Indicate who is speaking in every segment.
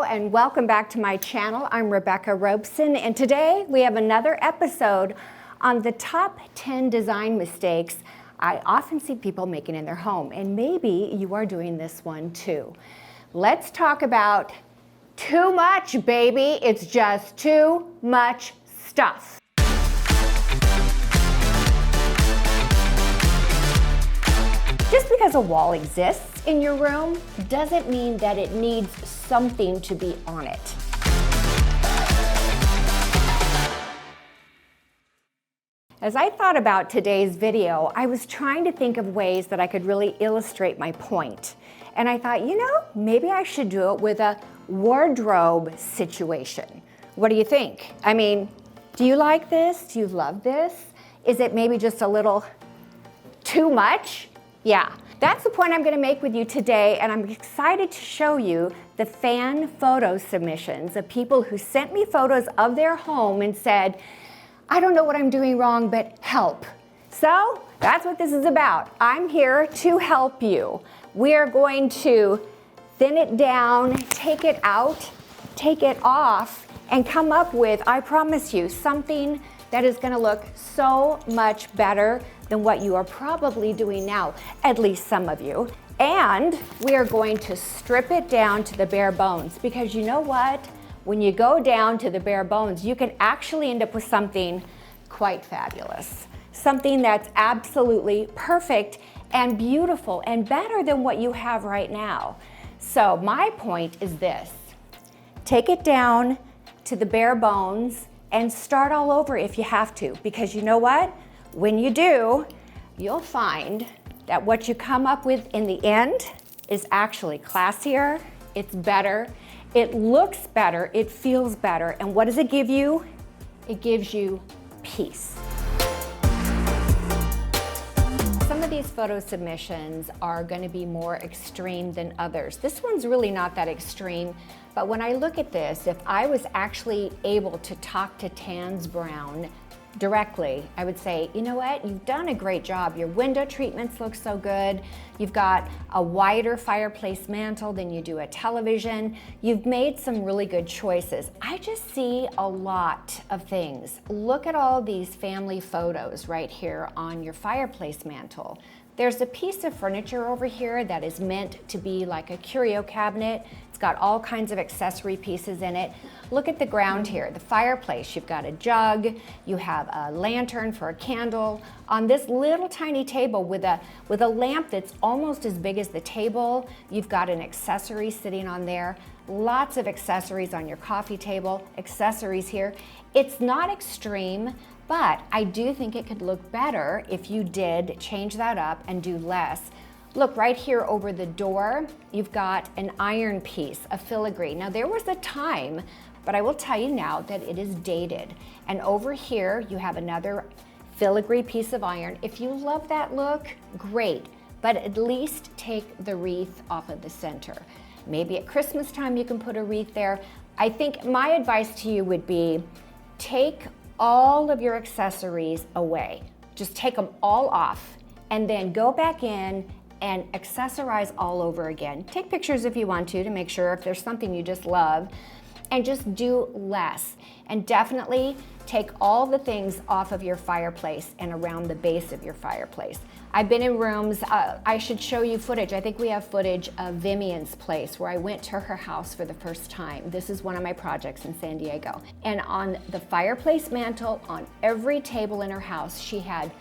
Speaker 1: and welcome back to my channel. I'm Rebecca Robeson, and today we have another episode on the top 10 design mistakes I often see people making in their home, and maybe you are doing this one too. Let's talk about too much, baby. It's just too much stuff. Just because a wall exists in your room doesn't mean that it needs something to be on it. As I thought about today's video, I was trying to think of ways that I could really illustrate my point. And I thought, maybe I should do it with a wardrobe situation. What do you think? I mean, do you like this? Do you love this? Is it maybe just a little too much? Yeah, that's the point I'm going to make with you today, and I'm excited to show you the fan photo submissions of people who sent me photos of their home and said, I don't know what I'm doing wrong, but help. So that's what this is about. I'm here to help you. We are going to thin it down, take it out, take it off, and come up with, I promise you, something that is going to look so much better than what you are probably doing now, at least some of you. And we are going to strip it down to the bare bones, because you know what? When you go down to the bare bones, you can actually end up with something quite fabulous. Something that's absolutely perfect and beautiful and better than what you have right now. So my point is this: take it down to the bare bones and start all over if you have to, because you know what? When you do, you'll find that what you come up with in the end is actually classier, it's better, it looks better, it feels better, and what does it give you? It gives you peace. Some of these photo submissions are going to be more extreme than others. This one's really not that extreme, but when I look at this, if I was actually able to talk to Tans Brown directly, I would say, you know what, you've done a great job. Your window treatments look so good. You've got a wider fireplace mantle than you do a television. You've made some really good choices. I just see a lot of things. Look at all these family photos right here on your fireplace mantle. There's a piece of furniture over here that is meant to be like a curio cabinet. It's got all kinds of accessory pieces in it. Look at the ground here, the fireplace. You've got a jug, you have a lantern for a candle. On this little tiny table with a lamp that's almost as big as the table, you've got an accessory sitting on there. Lots of accessories on your coffee table, accessories here. It's not extreme, but I do think it could look better if you did change that up and do less. Look right here over the door, you've got an iron piece, a filigree. Now there was a time, but I will tell you now that it is dated. And over here you have another filigree piece of iron. If you love that look, great, but at least take the wreath off of the center. Maybe at Christmas time you can put a wreath there. I think my advice to you would be, take all of your accessories away. Just take them all off and then go back in and accessorize all over again. Take pictures if you want to make sure if there's something you just love, and just do less. And definitely take all the things off of your fireplace and around the base of your fireplace. I've been in rooms, I should show you footage. I think we have footage of Vivian's place where I went to her house for the first time. This is one of my projects in San Diego. And on the fireplace mantle, on every table in her house, she had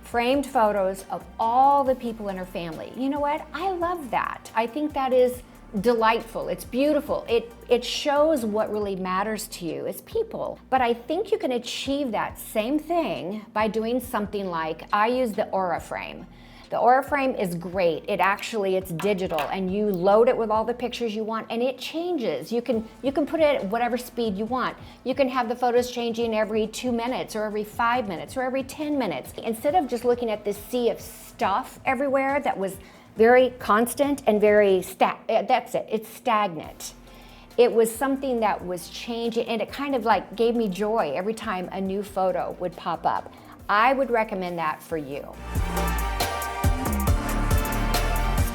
Speaker 1: framed photos of all the people in her family. You know what? I love that. I think that is delightful. It's beautiful. It shows what really matters to you as people. But I think you can achieve that same thing by doing something like, I use the Aura Frame. The Aura Frame is great. It's digital, and you load it with all the pictures you want, and it changes. You can put it at whatever speed you want. You can have the photos changing every 2 minutes or every 5 minutes or every 10 minutes. Instead of just looking at this sea of stuff everywhere that was very constant and very it's stagnant. It was something that was changing, and it kind of like gave me joy every time a new photo would pop up. I would recommend that for you.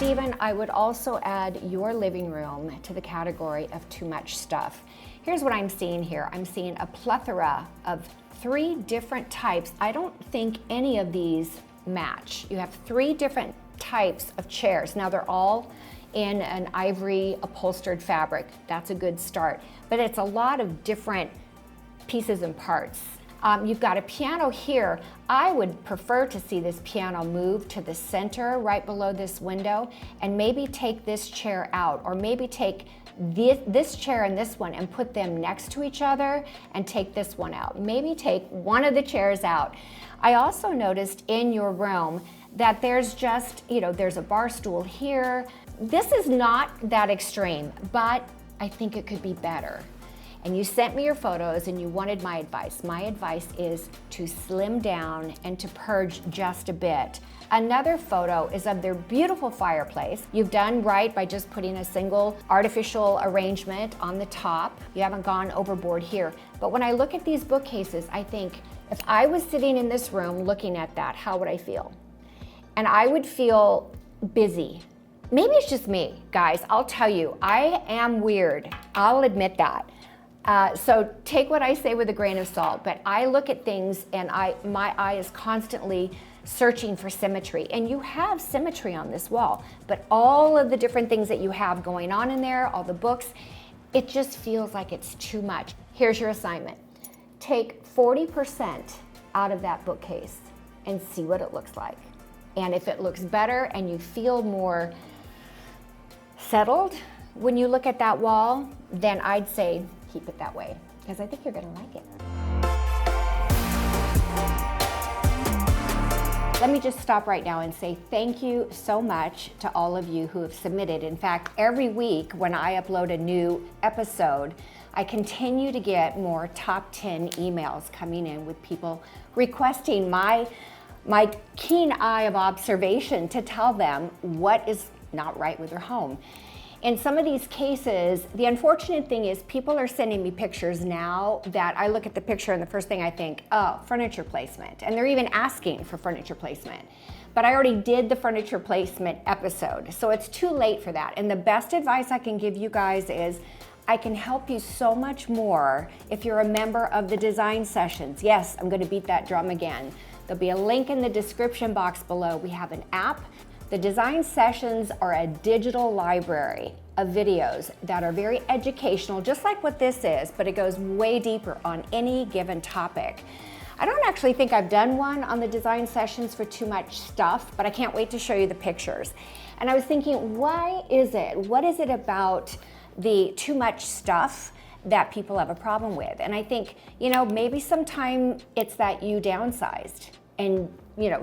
Speaker 1: Stephen, I would also add your living room to the category of too much stuff. Here's what I'm seeing here. I'm seeing a plethora of 3 different types. I don't think any of these match. You have 3 different types of chairs. Now they're all in an ivory upholstered fabric. That's a good start. But it's a lot of different pieces and parts. You've got a piano here. I would prefer to see this piano move to the center right below this window, and maybe take this chair out, or maybe take this chair and this one and put them next to each other and take this one out. Maybe take one of the chairs out. I also noticed in your room that there's just, there's a bar stool here. This is not that extreme, but I think it could be better. And you sent me your photos and you wanted my advice. My advice is to slim down and to purge just a bit. Another photo is of their beautiful fireplace. You've done right by just putting a single artificial arrangement on the top. You haven't gone overboard here. But when I look at these bookcases, I think if I was sitting in this room looking at that, how would I feel? And I would feel busy. Maybe it's just me, guys. I'll tell you, I am weird. I'll admit that. So take what I say with a grain of salt, but I look at things and my eye is constantly searching for symmetry. And you have symmetry on this wall, but all of the different things that you have going on in there, all the books, it just feels like it's too much. Here's your assignment. Take 40% out of that bookcase and see what it looks like. And if it looks better and you feel more settled when you look at that wall, then I'd say keep it that way, because I think you're gonna like it. Let me just stop right now and say thank you so much to all of you who have submitted. In fact, every week when I upload a new episode, I continue to get more top 10 emails coming in with people requesting my keen eye of observation to tell them what is not right with their home. In some of these cases, the unfortunate thing is people are sending me pictures now that I look at the picture and the first thing I think, oh, furniture placement. And they're even asking for furniture placement. But I already did the furniture placement episode, so it's too late for that. And the best advice I can give you guys is I can help you so much more if you're a member of the design sessions. Yes, I'm gonna beat that drum again. There'll be a link in the description box below. We have an app. The design sessions are a digital library of videos that are very educational, just like what this is, but it goes way deeper on any given topic. I don't actually think I've done one on the design sessions for too much stuff, but I can't wait to show you the pictures. And I was thinking, why is it? What is it about the too much stuff that people have a problem with? And I think, maybe sometime it's that you downsized and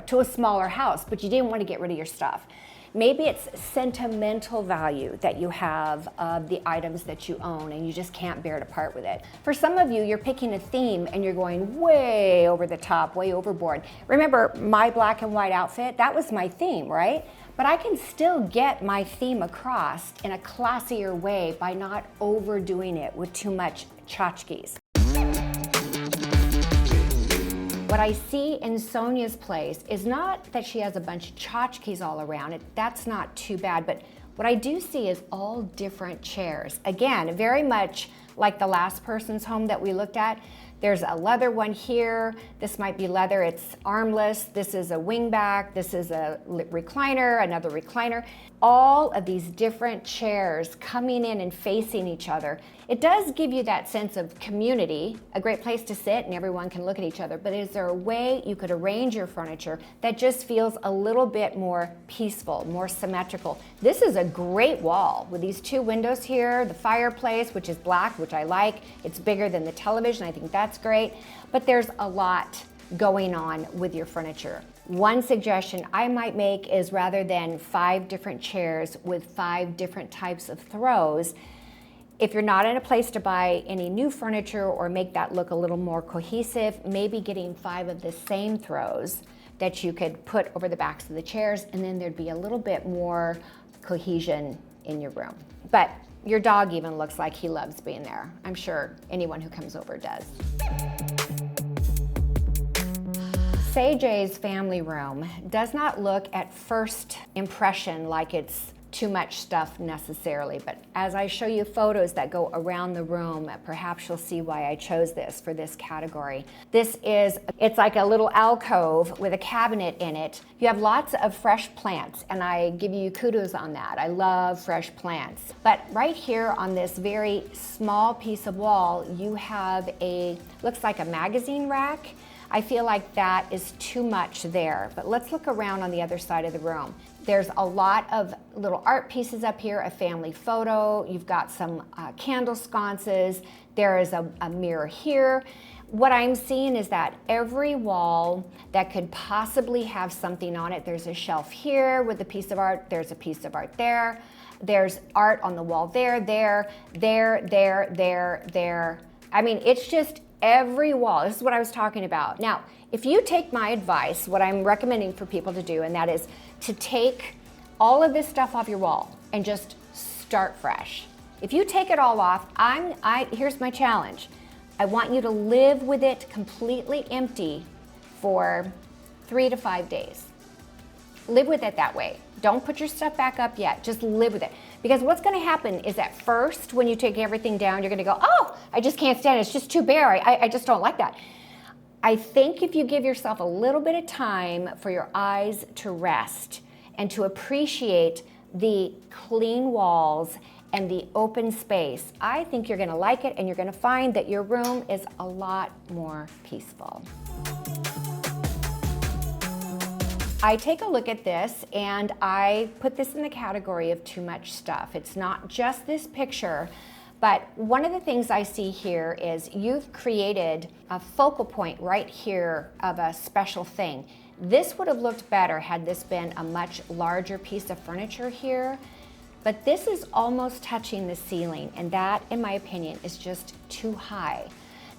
Speaker 1: to a smaller house, but you didn't want to get rid of your stuff. Maybe it's sentimental value that you have of the items that you own and you just can't bear to part with it. For some of you, you're picking a theme and you're going way over the top, way overboard. Remember my black and white outfit? That was my theme, right? But I can still get my theme across in a classier way by not overdoing it with too much tchotchkes. What I see in Sonja's place is not that she has a bunch of tchotchkes all around it. That's not too bad, but what I do see is all different chairs. Again, very much like the last person's home that we looked at. There's a leather one here. This might be leather, it's armless. This is a wingback. This is a recliner, another recliner. All of these different chairs coming in and facing each other. It does give you that sense of community, a great place to sit and everyone can look at each other, but is there a way you could arrange your furniture that just feels a little bit more peaceful, more symmetrical? This is a great wall with these 2 windows here, the fireplace, which is black, which I like. It's bigger than the television, I think that's great, but there's a lot going on with your furniture. One suggestion I might make is rather than 5 different chairs with 5 different types of throws, if you're not in a place to buy any new furniture or make that look a little more cohesive, maybe getting 5 of the same throws that you could put over the backs of the chairs, and then there'd be a little bit more cohesion in your room. But your dog even looks like he loves being there. I'm sure anyone who comes over does. Jay's family room does not look at first impression like it's too much stuff necessarily, but as I show you photos that go around the room, perhaps you'll see why I chose this for this category. It's like a little alcove with a cabinet in it. You have lots of fresh plants, and I give you kudos on that. I love fresh plants. But right here on this very small piece of wall, you have looks like a magazine rack. I feel like that is too much there, but let's look around on the other side of the room. There's a lot of little art pieces up here, a family photo, you've got some candle sconces, there is a mirror here. What I'm seeing is that every wall that could possibly have something on it, there's a shelf here with a piece of art, there's a piece of art there, there's art on the wall there. I mean, it's just every wall. This is what I was talking about. Now, if you take my advice, what I'm recommending for people to do, and that is to take all of this stuff off your wall and just start fresh. If you take it all off, here's my challenge. I want you to live with it completely empty for 3 to 5 days. Live with it that way. Don't put your stuff back up yet. Just live with it. Because what's going to happen is at first, when you take everything down, you're going to go, oh, I just can't stand it. It's just too bare. I just don't like that. I think if you give yourself a little bit of time for your eyes to rest and to appreciate the clean walls and the open space, I think you're going to like it, and you're going to find that your room is a lot more peaceful. I take a look at this and I put this in the category of too much stuff. It's not just this picture, but one of the things I see here is you've created a focal point right here of a special thing. This would have looked better had this been a much larger piece of furniture here, but this is almost touching the ceiling, and that, in my opinion, is just too high.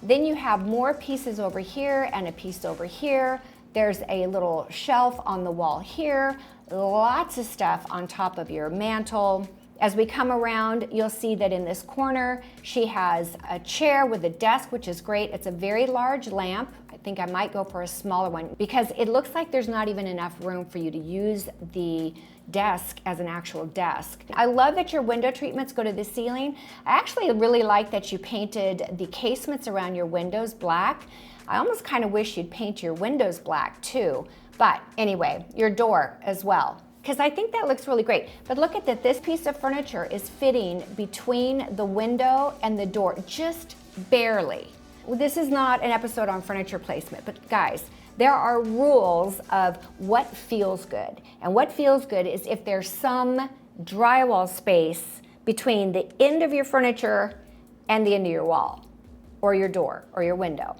Speaker 1: Then you have more pieces over here and a piece over here. There's a little shelf on the wall here, lots of stuff on top of your mantle. As we come around, you'll see that in this corner, she has a chair with a desk, which is great. It's a very large lamp. I think I might go for a smaller one because it looks like there's not even enough room for you to use the desk as an actual desk. I love that your window treatments go to the ceiling. I actually really like that you painted the casements around your windows black. I almost kind of wish you'd paint your windows black too. But anyway, your door as well, because I think that looks really great. But look at that, this piece of furniture is fitting between the window and the door, just barely. This is not an episode on furniture placement, but guys, there are rules of what feels good. And what feels good is if there's some drywall space between the end of your furniture and the end of your wall, or your door, or your window.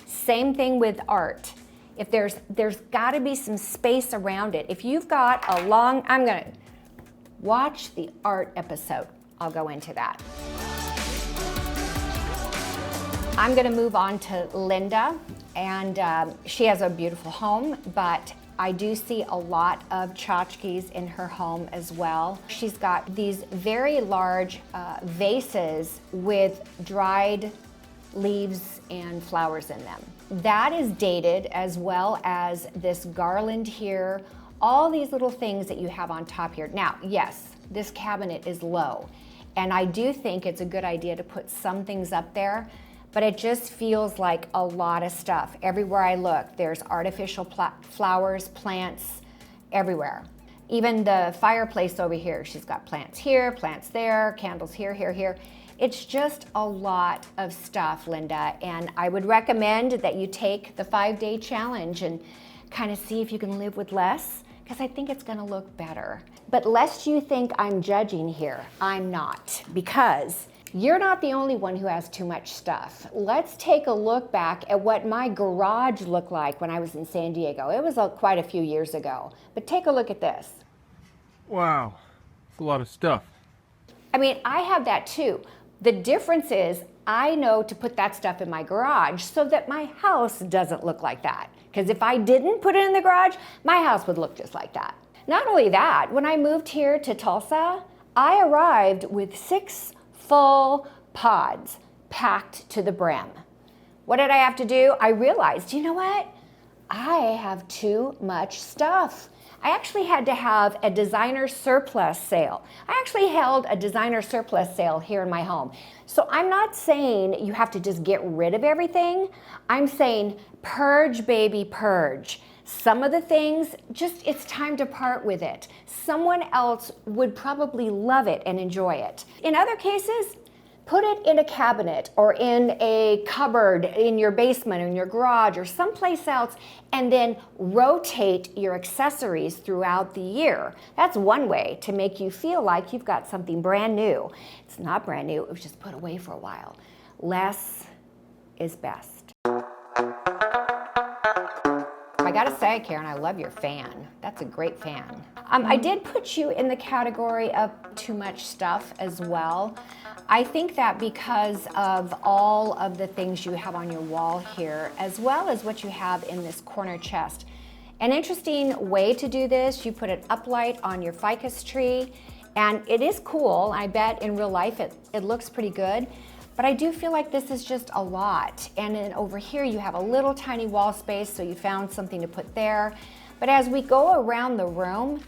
Speaker 1: Same thing with art. If there's got to be some space around it. If you've got a long, I'm going to watch the art episode. I'll go into that. I'm going to move on to Linda, and she has a beautiful home, but I do see a lot of tchotchkes in her home as well. She's got these very large vases with dried leaves and flowers in them. That is dated, as well as this garland here, all these little things that you have on top here. Now, yes, this cabinet is low, and I do think it's a good idea to put some things up there, but it just feels like a lot of stuff. Everywhere I look, there's artificial flowers, plants everywhere. Even the fireplace over here, she's got plants here, plants there, candles here, here, here. It's just a lot of stuff, Linda, and I would recommend that you take the 5-day challenge and kind of see if you can live with less, because I think it's going to look better. But lest you think I'm judging here, I'm not, because you're not the only one who has too much stuff. Let's take a look back at what my garage looked like when I was in San Diego. It was quite a few years ago, but take a look at this.
Speaker 2: Wow, it's a lot of stuff.
Speaker 1: I mean, I have that too. The difference is I know to put that stuff in my garage so that my house doesn't look like that. Because if I didn't put it in the garage, my house would look just like that. Not only that, when I moved here to Tulsa, I arrived with 6 full pods packed to the brim. What did I have to do? I realized, you know what? I have too much stuff. I actually had to have a designer surplus sale. I actually held a designer surplus sale here in my home. So I'm not saying you have to just get rid of everything. I'm saying purge, baby, purge. Some of the things, just it's time to part with it. Someone else would probably love it and enjoy it. In other cases, put it in a cabinet or in a cupboard in your basement or in your garage or someplace else, and then rotate your accessories throughout the year. That's one way to make you feel like you've got something brand new. It's not brand new, it was just put away for a while. Less is best. I gotta say, Karen, I love your fan. That's a great fan. I did put you in the category of too much stuff as well. I think that because of all of the things you have on your wall here, as well as what you have in this corner chest. An interesting way to do this, you put an uplight on your ficus tree, and it is cool. I bet in real life it looks pretty good. But I do feel like this is just a lot. And then over here you have a little tiny wall space, so you found something to put there. But as we go around the room,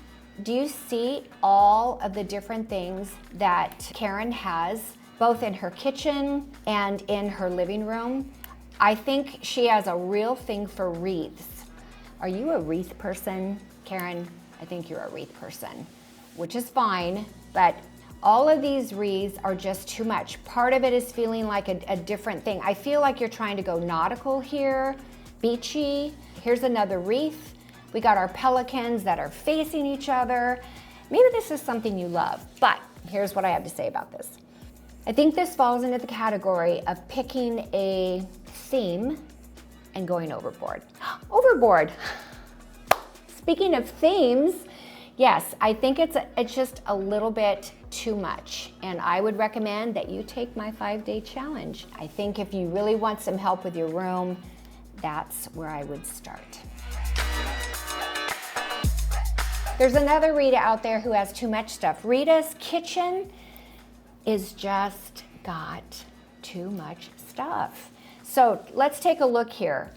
Speaker 1: do you see all of the different things that Karen has, both in her kitchen and in her living room? I think she has a real thing for wreaths. Are you a wreath person, Karen? I think you're a wreath person, which is fine, but all of these wreaths are just too much. Part of it is feeling like a different thing. I feel like you're trying to go nautical here, beachy. Here's another wreath. We got our pelicans that are facing each other. Maybe this is something you love, but here's what I have to say about this. I think this falls into the category of picking a theme and going overboard. Overboard. Speaking of themes, yes, I think it's just a little bit too much, and I would recommend that you take my 5-day challenge. I think if you really want some help with your room, that's where I would start. There's another Rita out there who has too much stuff. Rita's kitchen is just got too much stuff. So let's take a look here.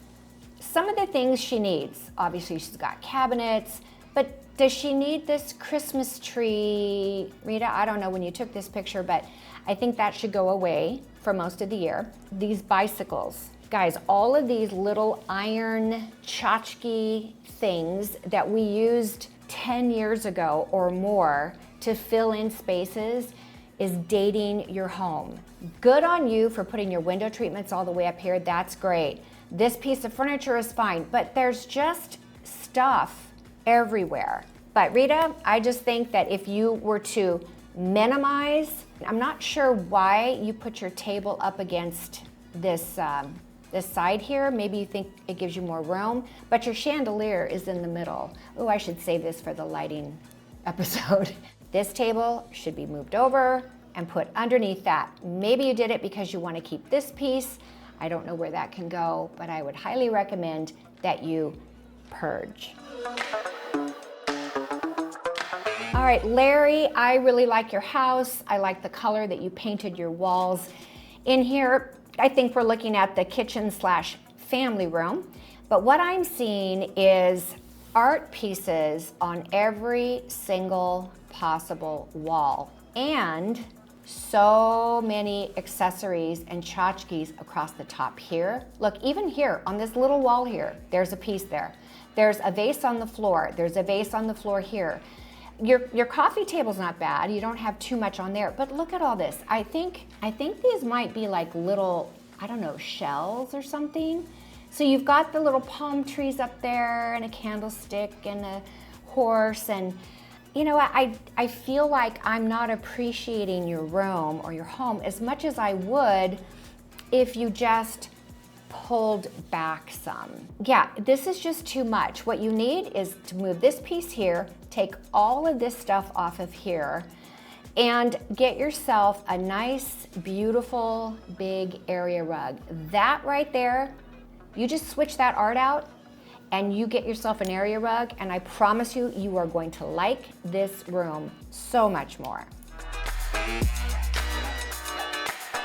Speaker 1: Some of the things she needs, obviously she's got cabinets, but does she need this Christmas tree? Rita, I don't know when you took this picture, but I think that should go away for most of the year. These bicycles. Guys, all of these little iron tchotchke things that we used 10 years ago or more to fill in spaces is dating your home. Good on you for putting your window treatments all the way up here. That's great. This piece of furniture is fine, but there's just stuff everywhere. But Rita, I just think that if you were to minimize, I'm not sure why you put your table up against this side here. Maybe you think it gives you more room, but your chandelier is in the middle. Oh, I should save this for the lighting episode. This table should be moved over and put underneath that. Maybe you did it because you want to keep this piece. I don't know where that can go, but I would highly recommend that you purge. All right, Larry, I really like your house. I like the color that you painted your walls. In here, I think we're looking at the kitchen/family room, but what I'm seeing is art pieces on every single possible wall, and so many accessories and tchotchkes across the top here. Look, even here on this little wall here, there's a piece there. There's a vase on the floor. There's a vase on the floor here. Your coffee table's not bad. You don't have too much on there, but look at all this. I think these might be like little, I don't know, shells or something. So you've got the little palm trees up there and a candlestick and a horse, and you know, I feel like I'm not appreciating your room or your home as much as I would if you just pulled back some. Yeah, this is just too much. What you need is to move this piece here, take all of this stuff off of here, and get yourself a nice, beautiful, big area rug. That right there, you just switch that art out and you get yourself an area rug, and I promise you, you are going to like this room so much more.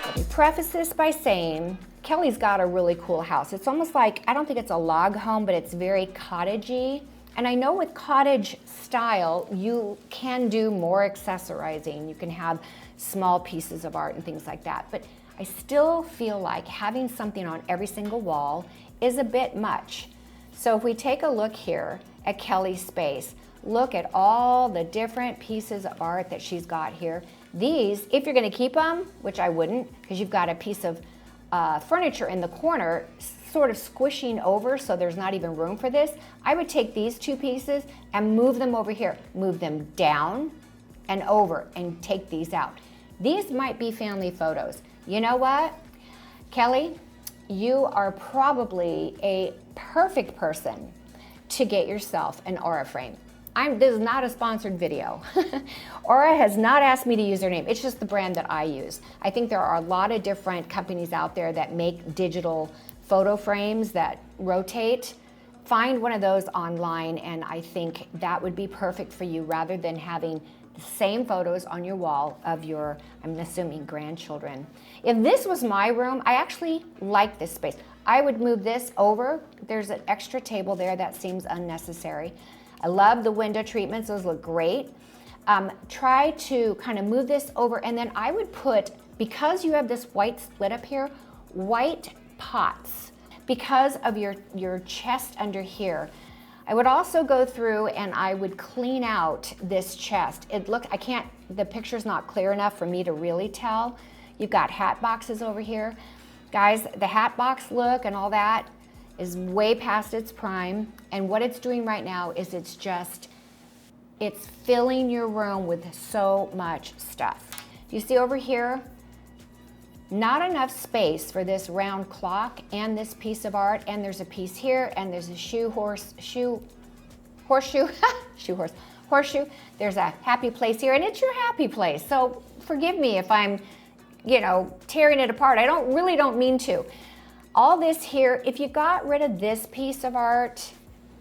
Speaker 1: Let me preface this by saying, Kelly's got a really cool house. It's almost like, I don't think it's a log home, but it's very cottagey. And I know with cottage style, you can do more accessorizing. You can have small pieces of art and things like that. But I still feel like having something on every single wall is a bit much. So if we take a look here at Kelly's space, look at all the different pieces of art that she's got here. These, if you're gonna keep them, which I wouldn't, because you've got a piece of furniture in the corner sort of squishing over so there's not even room for this, I would take these two pieces and move them over here. Move them down and over and take these out. These might be family photos. You know what, Kelly? You are probably a perfect person to get yourself an Aura frame. This is not a sponsored video. Aura has not asked me to use their name. It's just the brand that I use. I think there are a lot of different companies out there that make digital photo frames that rotate. Find one of those online, and I think that would be perfect for you rather than having the same photos on your wall of your, I'm assuming, grandchildren. If this was my room, I actually like this space. I would move this over. There's an extra table there that seems unnecessary. I love the window treatments, those look great. Try to kind of move this over, and then I would put, because you have this white split up here, white pots because of your chest under here. I would also go through and I would clean out this chest. The picture's not clear enough for me to really tell. You've got hat boxes over here. Guys, the hat box look and all that is way past its prime, and what it's doing right now is it's filling your room with so much stuff. You see over here, not enough space for this round clock and this piece of art, and there's a piece here, and there's a horseshoe. There's a happy place here, and it's your happy place. So forgive me if I'm, tearing it apart. I really don't mean to. All this here, if you got rid of this piece of art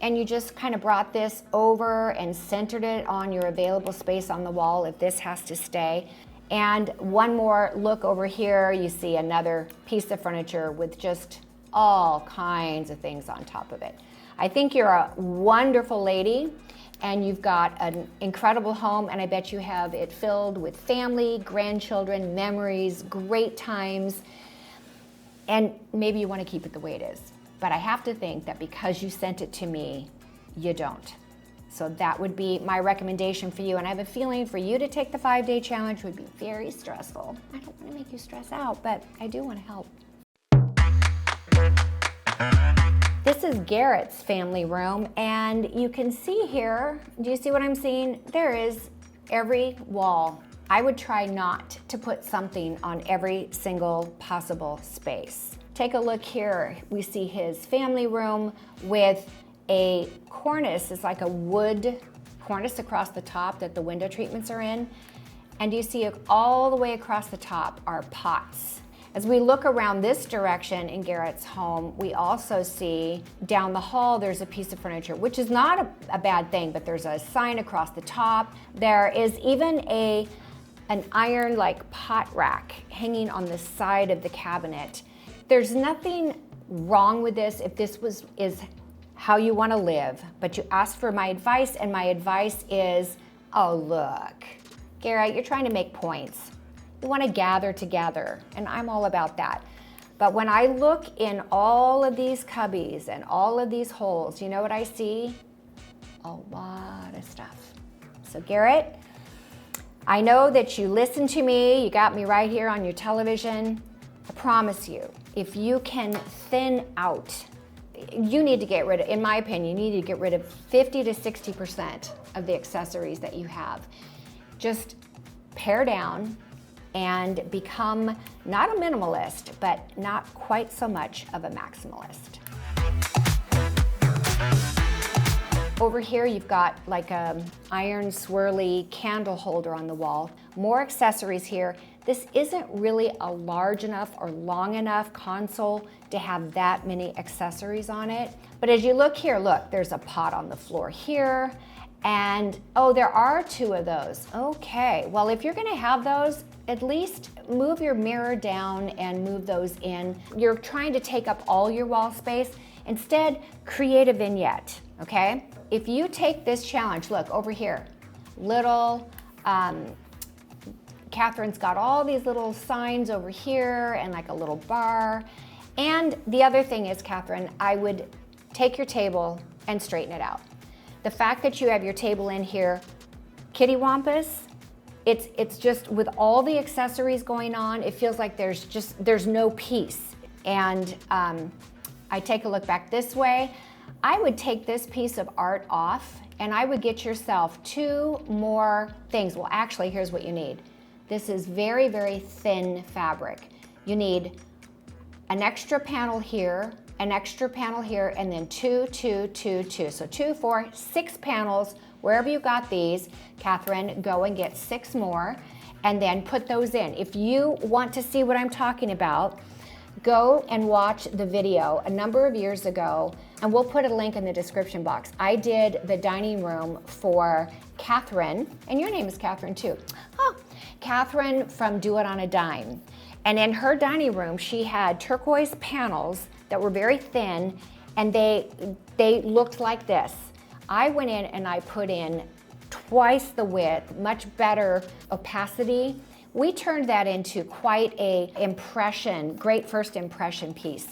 Speaker 1: and you just kind of brought this over and centered it on your available space on the wall, if this has to stay. And one more look over here, you see another piece of furniture with just all kinds of things on top of it. I think you're a wonderful lady, and you've got an incredible home, and I bet you have it filled with family, grandchildren, memories, great times, and maybe you want to keep it the way it is. But I have to think that because you sent it to me, you don't. So that would be my recommendation for you, and I have a feeling for you to take the 5-day challenge would be very stressful. I don't want to make you stress out, but I do want to help. This is Garrett's family room, and you can see here, do you see what I'm seeing? There is every wall. I would try not to put something on every single possible space. Take a look here. We see his family room with a cornice. It's like a wood cornice across the top that the window treatments are in. And you see all the way across the top are pots. As we look around this direction in Garrett's home, we also see down the hall there's a piece of furniture, which is not a bad thing, but there's a sign across the top. There is even an iron like pot rack hanging on the side of the cabinet. There's nothing wrong with this if this is how you want to live, but you asked for my advice, and my advice is, oh look, Garrett, you're trying to make points. You want to gather together, and I'm all about that. But when I look in all of these cubbies and all of these holes, you know what I see? A lot of stuff. So Garrett, I know that you listened to me, you got me right here on your television. I promise you, if you can thin out, you need to get rid of, in my opinion, you need to get rid of 50 to 60% of the accessories that you have. Just pare down and become not a minimalist, but not quite so much of a maximalist. Over here, you've got like a iron swirly candle holder on the wall. More accessories here. This isn't really a large enough or long enough console to have that many accessories on it. But as you look here, look, there's a pot on the floor here. And, oh, there are 2 of those. Okay, well, if you're gonna have those, at least move your mirror down and move those in. You're trying to take up all your wall space. Instead, create a vignette, okay? If you take this challenge, look over here, little, Catherine's got all these little signs over here and like a little bar. And the other thing is, Catherine, I would take your table and straighten it out. The fact that you have your table in here, kitty wampus, it's just with all the accessories going on, it feels like there's no peace. And I take a look back this way. I would take this piece of art off and I would get yourself 2 more things. Well, actually, here's what you need. This is very, very thin fabric. You need an extra panel here, an extra panel here, and then 2, 2, 2, 2. So 2, 4, 6 panels. Wherever you got these, Catherine, go and get 6 more and then put those in. If you want to see what I'm talking about, go and watch the video a number of years ago, and we'll put a link in the description box. I did the dining room for Catherine, and your name is Catherine too. Oh, Catherine from Do It on a Dime. And in her dining room, she had turquoise panels that were very thin, and they looked like this. I went in and I put in twice the width, much better opacity. We turned that into quite a impression, great first impression piece.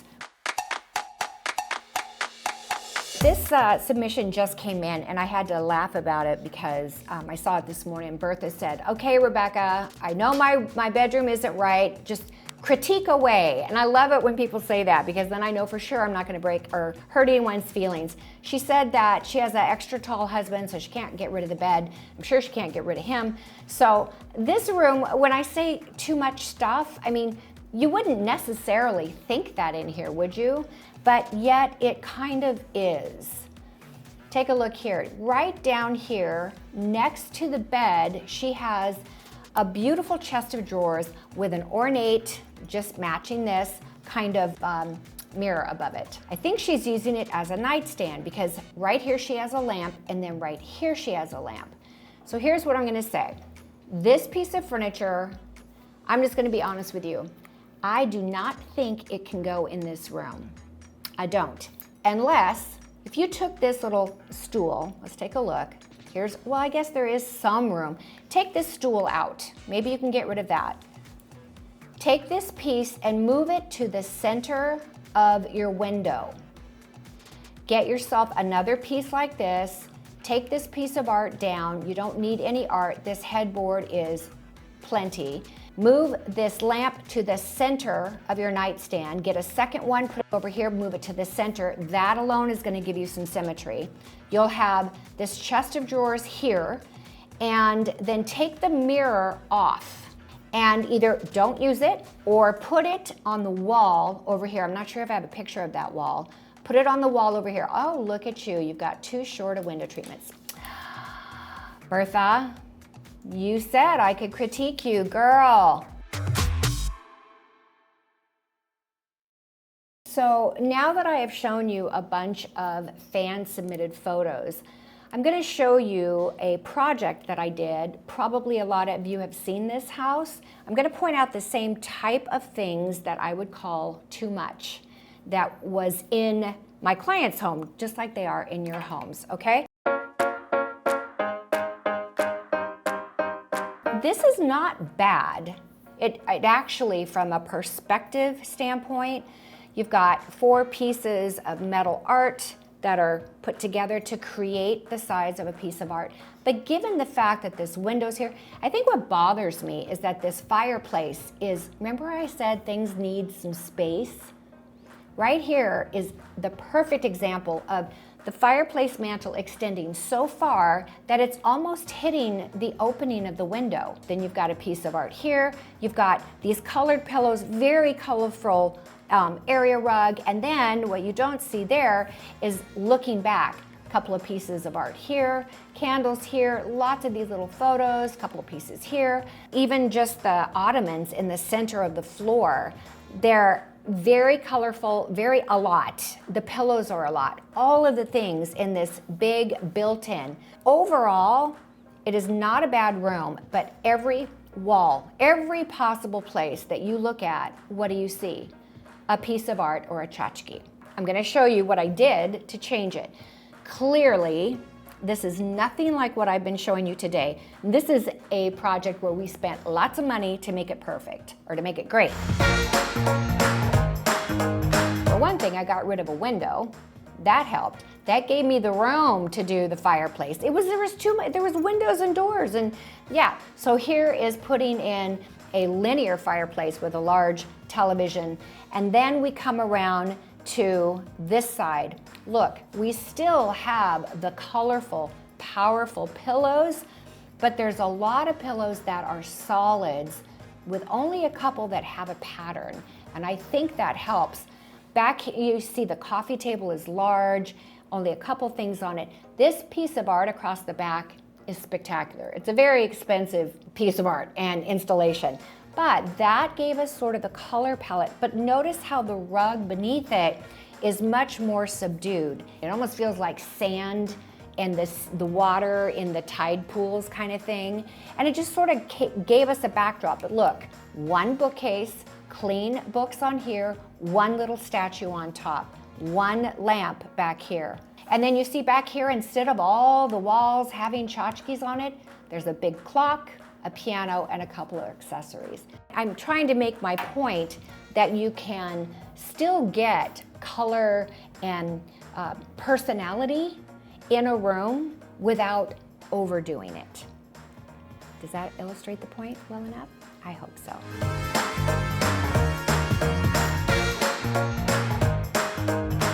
Speaker 1: This submission just came in and I had to laugh about it because I saw it this morning. Bertha said, okay, Rebecca, I know my bedroom isn't right, just critique away. And I love it when people say that because then I know for sure I'm not gonna break or hurt anyone's feelings. She said that she has an extra tall husband, so she can't get rid of the bed. I'm sure she can't get rid of him. So this room, when I say too much stuff, I mean, you wouldn't necessarily think that in here, would you? But yet it kind of is. Take a look here. Right down here, next to the bed, she has a beautiful chest of drawers with an ornate, just matching this, kind of mirror above it. I think she's using it as a nightstand because right here she has a lamp and then right here she has a lamp. So here's what I'm gonna say. This piece of furniture, I'm just gonna be honest with you, I do not think it can go in this room. I don't. Unless, if you took this little stool, let's take a look. Here's, well, I guess there is some room. Take this stool out. Maybe you can get rid of that. Take this piece and move it to the center of your window. Get yourself another piece like this. Take this piece of art down. You don't need any art. This headboard is plenty. Move this lamp to the center of your nightstand. Get a second one, put it over here, move it to the center. That alone is going to give you some symmetry. You'll have this chest of drawers here, and then take the mirror off and either don't use it or put it on the wall over here. I'm not sure if I have a picture of that wall. Put it on the wall over here. Oh, look at you. You've got too short of window treatments. Bertha, you said I could critique you, girl. So now that I have shown you a bunch of fan-submitted photos, I'm going to show you a project that I did. Probably a lot of you have seen this house. I'm going to point out the same type of things that I would call too much that was in my client's home, just like they are in your homes, okay? This is not bad. It actually, from a perspective standpoint, you've got 4 pieces of metal art that are put together to create the size of a piece of art. But given the fact that this window's here, I think what bothers me is that this fireplace is, remember I said things need some space? Right here is the perfect example of the fireplace mantle extending so far that it's almost hitting the opening of the window. Then you've got a piece of art here. You've got these colored pillows, very colorful area rug. And then what you don't see there is looking back. A couple of pieces of art here, candles here, lots of these little photos, a couple of pieces here. Even just the ottomans in the center of the floor, they're very colorful, a lot. The pillows are a lot. All of the things in this big built-in. Overall, it is not a bad room, but every wall, every possible place that you look at, what do you see? A piece of art or a tchotchke. I'm gonna show you what I did to change it. clearly, this is nothing like what I've been showing you today. This is a project where we spent lots of money to make it perfect, or to make it great. For one thing, I got rid of a window. That helped. That gave me the room to do the fireplace. There was windows and doors, and yeah. So here is putting in a linear fireplace with a large television, and then we come around to this side. Look, we still have the colorful, powerful pillows, but there's a lot of pillows that are solids with only a couple that have a pattern, and I think that helps. Back here, you see the coffee table is large, only a couple things on it. This piece of art across the back is spectacular. It's a very expensive piece of art and installation, but that gave us sort of the color palette. But notice how the rug beneath it is much more subdued. It almost feels like sand and the water in the tide pools kind of thing. And it just sort of gave us a backdrop. But look, one bookcase, clean books on here, one little statue on top, one lamp back here. And then you see back here, instead of all the walls having tchotchkes on it, there's a big clock, a piano, and a couple of accessories. I'm trying to make my point that you can still get color and personality in a room without overdoing it. Does that illustrate the point well enough? I hope so.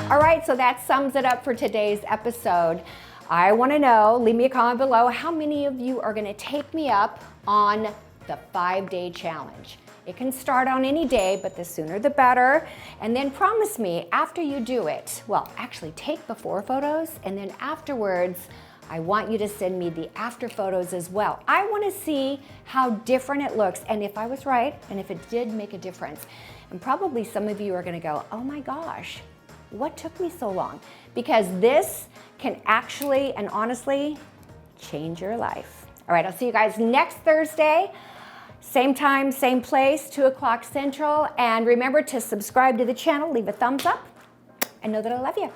Speaker 1: All right, so that sums it up for today's episode. I want to know, leave me a comment below, how many of you are going to take me up on the 5-day challenge. It can start on any day, but the sooner the better. And then promise me, after you do it, well, actually take before photos, and then afterwards, I want you to send me the after photos as well. I want to see how different it looks, and if I was right, and if it did make a difference. And probably some of you are going to go, oh my gosh, what took me so long? Because this can actually and honestly change your life. All right, I'll see you guys next Thursday. Same time, same place, 2 o'clock Central. And remember to subscribe to the channel, leave a thumbs up, and know that I love you.